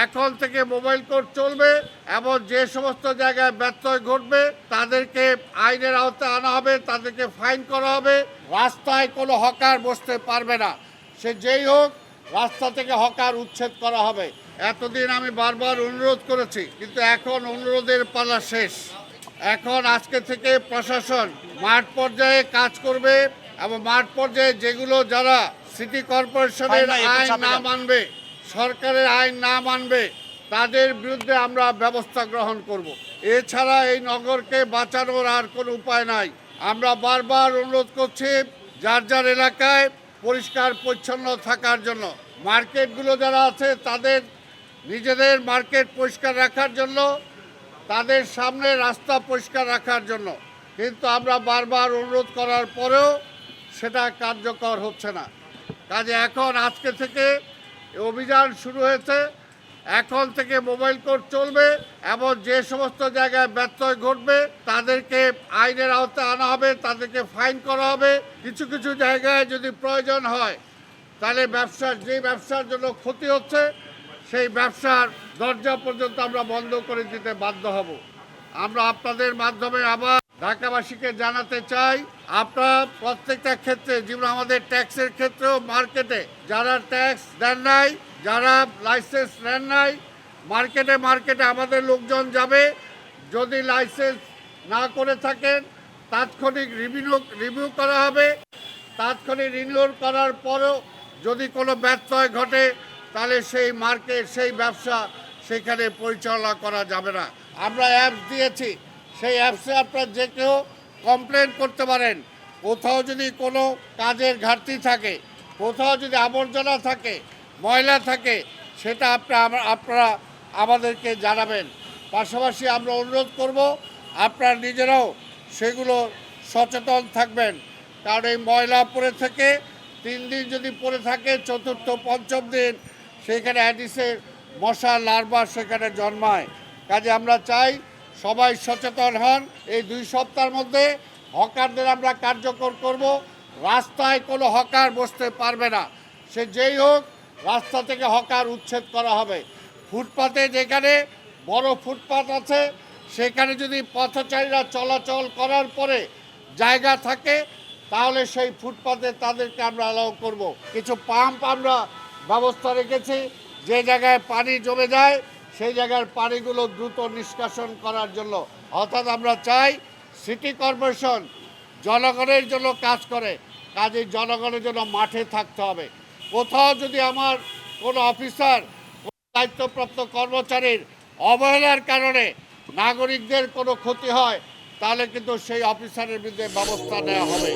এখন থেকে mobile court চলবে এবং যে সমস্ত জায়গায় ব্যত্যয় ঘটবে তাদেরকে আইনের আওতায় আনা হবে, তাদেরকে ফাইন করা হবে। রাস্তায় কোনো হকার বসতে পারবে না, সে যেই হোক। রাস্তা থেকে হকার উচ্ছেদ করা হবে। এতদিন আমি বারবার অনুরোধ করেছি, কিন্তু এখন অনুরোধের পালা শেষ। এখন আজকে থেকে প্রশাসন মাঠ পর্যায়ে কাজ করবে এবং মাঠ পর্যায়ে যেগুলো যারা সিটি কর্পোরেশনের আইন না মানবে, সরকারের আইন না মানবে, তাদের বিরুদ্ধে আমরা ব্যবস্থা গ্রহণ করব। এছাড়া এই নগরকে বাঁচানোর আর কোনো উপায় নাই। আমরা বারবার অনুরোধ করছি যার যার এলাকায় পরিষ্কার পরিচ্ছন্ন থাকার জন্য, মার্কেটগুলো যারা আছে তাদের নিজেদের মার্কেট পরিষ্কার রাখার জন্য, তাদের সামনে রাস্তা পরিষ্কার রাখার জন্য। কিন্তু আমরা বারবার অনুরোধ করার পরেও সেটা কার্যকর হচ্ছে না। কাজে এখন আজকে থেকে অভিযান শুরু হয়েছে। এখন থেকে মোবাইল কোর্ট চলবে এবং যে সমস্ত জায়গায় ব্যত্যয় ঘটবে তাদেরকে আইনের আওতায় আনা হবে, তাদেরকে ফাইন করা হবে। কিছু কিছু জায়গায় যদি প্রয়োজন হয় তাহলে যে ব্যবসার জন্য ক্ষতি হচ্ছে সেই ব্যবসার দরজা পর্যন্ত আমরা বন্ধ করে দিতে বাধ্য হব। আমরা আপনাদের মাধ্যমে আবার ঢাকাবাসীকে জানাতে চাই, আপনারা প্রত্যেকটা ক্ষেত্রে, যেমন আমাদের ট্যাক্সের ক্ষেত্রেও মার্কেটে যারা ট্যাক্স দেন নাই, যারা লাইসেন্স নেন নাই, মার্কেটে আমাদের লোকজন যাবে। যদি লাইসেন্স না করে থাকেন তাৎক্ষণিক রিভিউ করা হবে। তাৎক্ষণিক রিনিউ করার পরেও যদি কোনো ব্যত্যয় ঘটে তাহলে সেই মার্কেট, সেই ব্যবসা সেখানে পরিচালনা করা যাবে না। আমরা অ্যাপস দিয়েছি, সেই অ্যাপসে আপনারা যে কেউ কমপ্লেন করতে পারেন। কোথাও যদি কোনো কাজের ঘাটতি থাকে, কোথাও যদি আবর্জনা থাকে, ময়লা থাকে, সেটা আপনারা আমাদেরকে জানাবেন। পাশাপাশি আমরা অনুরোধ করব আপনারা নিজেরাও সেগুলো সচেতন থাকবেন। কারণ এই ময়লা পড়ে থেকে 3 দিন যদি পড়ে থাকে, চতুর্থ পঞ্চম দিন সেখানে অ্যাডিসের মশা লার্ভা সেখানে জন্মায়। কাজে আমরা চাই সবাই সচেতন হন। এই 2 সপ্তাহের মধ্যে হকারদের আমরা কার্যকর করব। রাস্তায় কোনো হকার বসতে পারবে না, সে যেই হোক। রাস্তা থেকে হকার উচ্ছেদ করা হবে। ফুটপাতে যেখানে বড় ফুটপাত আছে সেখানে যদি পথচারীরা চলাচল করার পরে জায়গা থাকে তাহলে সেই ফুটপাতে তাদেরকে আমরা অ্যালাউ করব। কিছু পাম্প আমরা ব্যবস্থা রেখেছি, যে জায়গায় পানি জমে যায় সেই জায়গার পানিগুলো দ্রুত নিষ্কাশন করার জন্য। অর্থাৎ আমরা চাই সিটি কর্পোরেশন জনগণের জন্য কাজ করে, কাজেই জনগণের জন্য মাঠে থাকতে হবে। কোথাও যদি আমার কোনো অফিসার, দায়িত্বপ্রাপ্ত কর্মচারীর অবহেলার কারণে নাগরিকদের কোনো ক্ষতি হয় তাহলে কিন্তু সেই অফিসারের বিরুদ্ধে ব্যবস্থা নেওয়া হবে।